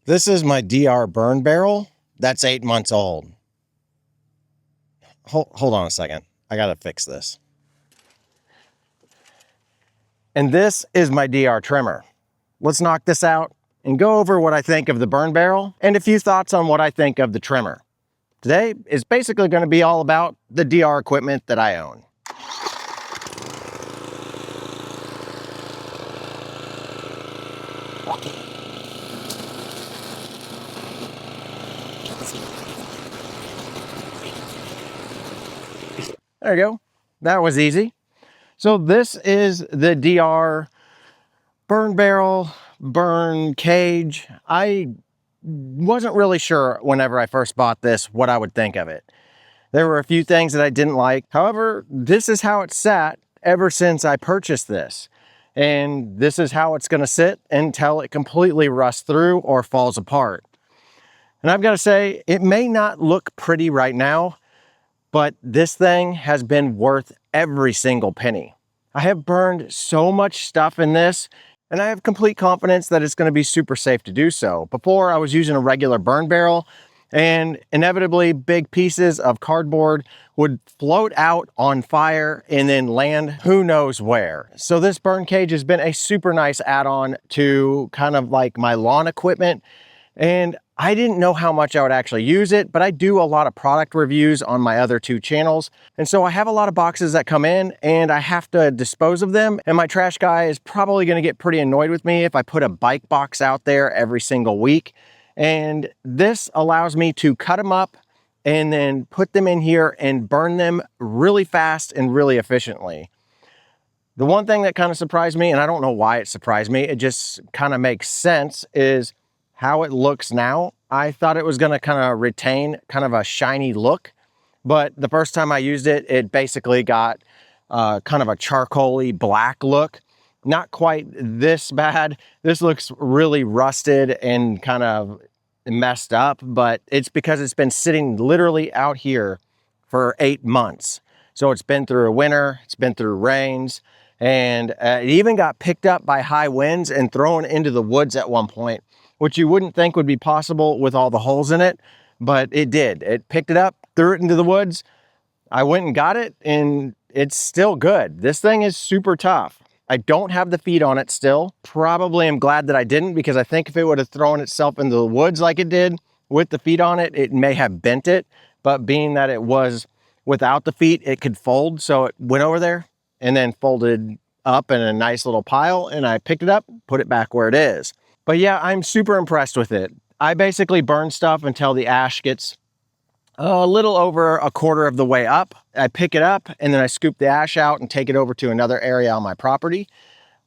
This is my DR burn barrel that's 8 months old. Hold on a second. I gotta fix this. And this is my DR trimmer. Let's knock this out and go over what I think of the burn barrel and a few thoughts on what I think of the trimmer. Today is basically going to be all about the DR equipment that I own. There you go. That was easy. So this is the DR burn barrel, burn cage. I wasn't really sure whenever I first bought this what I would think of it. There were a few things that I didn't like. However, this is how it sat ever since I purchased this. And this is how it's gonna sit until it completely rusts through or falls apart. And I've gotta say, it may not look pretty right now, but this thing has been worth every single penny. I have burned so much stuff in this, and I have complete confidence that it's going to be super safe to do so. Before, I was using a regular burn barrel, and inevitably big pieces of cardboard would float out on fire and then land who knows where. So this burn cage has been a super nice add-on to kind of like my lawn equipment, and I didn't know how much I would actually use it, but I do a lot of product reviews on my other two channels. And so I have a lot of boxes that come in and I have to dispose of them. And my trash guy is probably gonna get pretty annoyed with me if I put a bike box out there every single week. And this allows me to cut them up and then put them in here and burn them really fast and really efficiently. The one thing that kind of surprised me, and I don't know why it surprised me, it just kind of makes sense, is how it looks now. I thought it was gonna kind of retain kind of a shiny look, but the first time I used it, it basically got kind of a charcoal-y black look. Not quite this bad. This looks really rusted and kind of messed up, but it's because it's been sitting literally out here for 8 months. So it's been through a winter, it's been through rains, and it even got picked up by high winds and thrown into the woods at one point, which you wouldn't think would be possible with all the holes in it, but it did. It picked it up, threw it into the woods. I went and got it, and it's still good. This thing is super tough. I don't have the feet on it still. Probably am glad that I didn't, because I think if it would have thrown itself into the woods like it did with the feet on it, it may have bent it. But being that it was without the feet, it could fold. So it went over there and then folded up in a nice little pile, and I picked it up, put it back where it is. But yeah, I'm super impressed with it. I basically burn stuff until the ash gets a little over a quarter of the way up. I pick it up and then I scoop the ash out and take it over to another area on my property.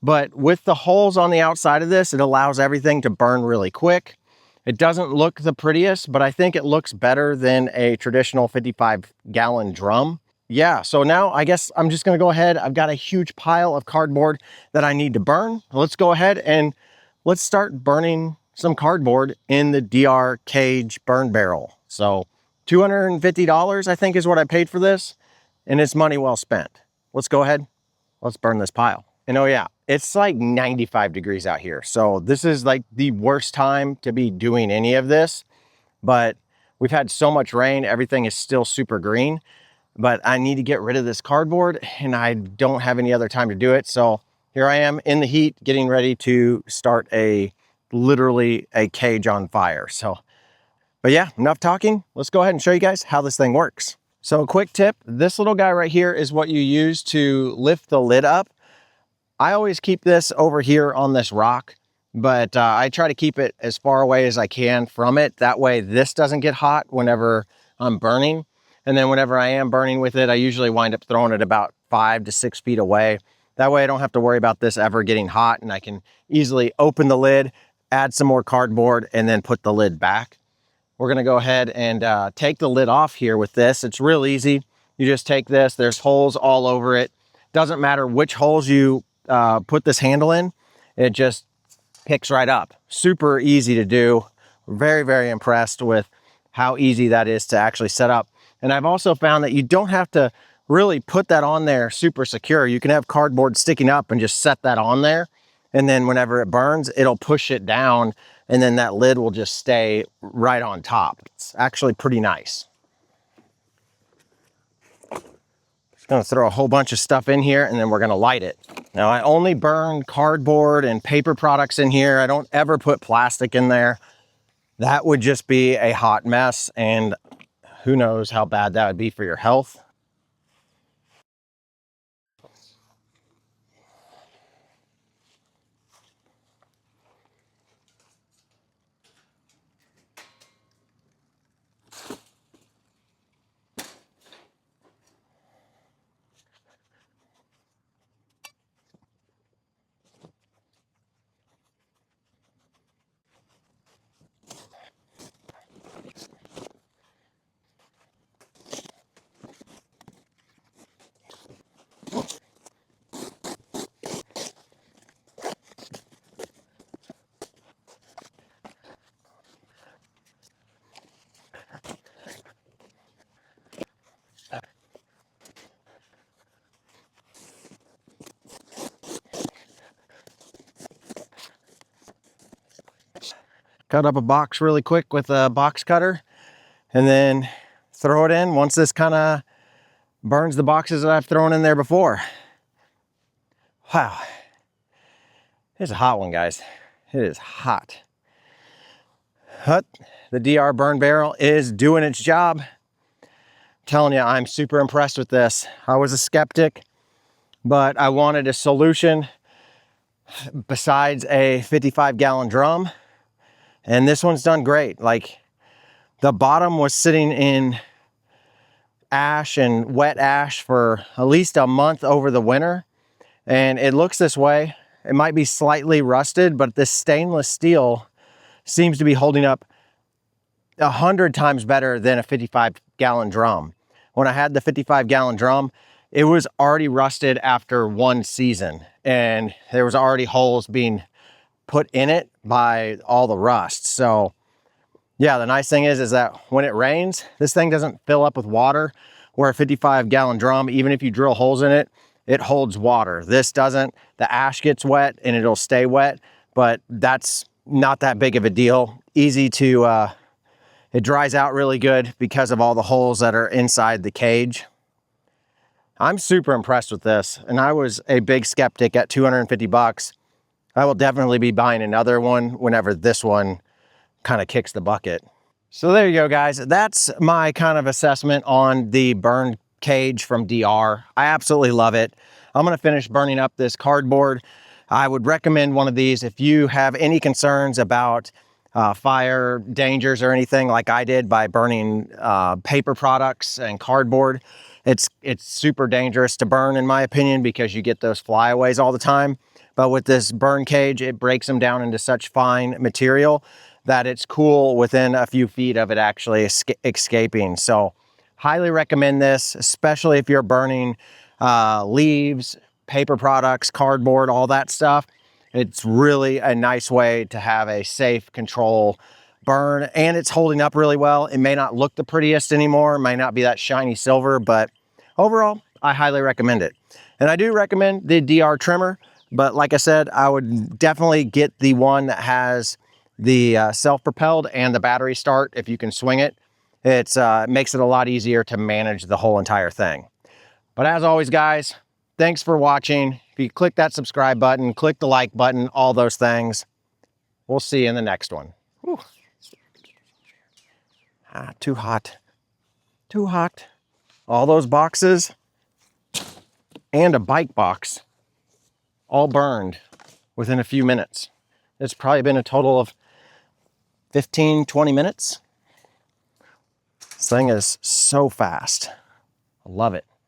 But with the holes on the outside of this, it allows everything to burn really quick. It doesn't look the prettiest, but I think it looks better than a traditional 55-gallon drum. Yeah, so now I guess I'm just gonna go ahead. I've got a huge pile of cardboard that I need to burn. Let's go ahead and let's start burning some cardboard in the DR cage burn barrel. So $250, I think, is what I paid for this, and it's money well spent. Let's go ahead, let's burn this pile. And oh yeah, it's like 95 degrees out here. So this is like the worst time to be doing any of this, but we've had so much rain, everything is still super green, but I need to get rid of this cardboard and I don't have any other time to do it. So here I am in the heat, getting ready to start literally a cage on fire. But yeah, enough talking. Let's go ahead and show you guys how this thing works. So a quick tip, this little guy right here is what you use to lift the lid up. I always keep this over here on this rock, but I try to keep it as far away as I can from it. That way this doesn't get hot whenever I'm burning. And then whenever I am burning with it, I usually wind up throwing it about 5 to 6 feet away. That way I don't have to worry about this ever getting hot, and I can easily open the lid, add some more cardboard, and then put the lid back. We're gonna go ahead and take the lid off here with this. It's real easy. You just take this, there's holes all over it. Doesn't matter which holes you put this handle in, it just picks right up. Super easy to do. Very, very impressed with how easy that is to actually set up. And I've also found that you don't have to really put that on there super secure. You can have cardboard sticking up and just set that on there. And then whenever it burns, it'll push it down and then that lid will just stay right on top. It's actually pretty nice. Just gonna throw a whole bunch of stuff in here, and then we're gonna light it. Now, I only burn cardboard and paper products in here. I don't ever put plastic in there. That would just be a hot mess, and who knows how bad that would be for your health. Cut up a box really quick with a box cutter, and then throw it in once this kind of burns the boxes that I've thrown in there before. Wow. It's a hot one, guys. It is hot. But the DR burn barrel is doing its job. I'm telling you, I'm super impressed with this. I was a skeptic, but I wanted a solution besides a 55-gallon drum. And this one's done great. Like, the bottom was sitting in ash and wet ash for at least a month over the winter. And it looks this way. It might be slightly rusted, but this stainless steel seems to be holding up 100 times better than a 55-gallon drum. When I had the 55-gallon drum, it was already rusted after one season, and there was already holes being put in it by all the rust. So yeah, the nice thing is that when it rains, this thing doesn't fill up with water, where a 55-gallon drum, even if you drill holes in it, it holds water. This doesn't. The ash gets wet and it'll stay wet, but that's not that big of a deal. Easy to, it dries out really good because of all the holes that are inside the cage. I'm super impressed with this, and I was a big skeptic at 250 bucks. I will definitely be buying another one whenever this one kind of kicks the bucket. So there you go, guys. That's my kind of assessment on the burn cage from DR. I absolutely love it. I'm going to finish burning up this cardboard. I would recommend one of these if you have any concerns about fire dangers or anything like I did by burning paper products and cardboard. It's super dangerous to burn, in my opinion, because you get those flyaways all the time. But with this burn cage, it breaks them down into such fine material that it's cool within a few feet of it actually escaping. So highly recommend this, especially if you're burning leaves, paper products, cardboard, all that stuff. It's really a nice way to have a safe control burn, and it's holding up really well. It may not look the prettiest anymore, it may not be that shiny silver, but overall, I highly recommend it. And I do recommend the DR trimmer, but like I said, I would definitely get the one that has the self-propelled and the battery start if you can swing it. It makes it a lot easier to manage the whole entire thing. But as always, guys, thanks for watching. If you click that subscribe button, click the like button, all those things. We'll see you in the next one. Whew. Too hot. Too hot. All those boxes and a bike box all burned within a few minutes. It's probably been a total of 15, 20 minutes. This thing is so fast. I love it.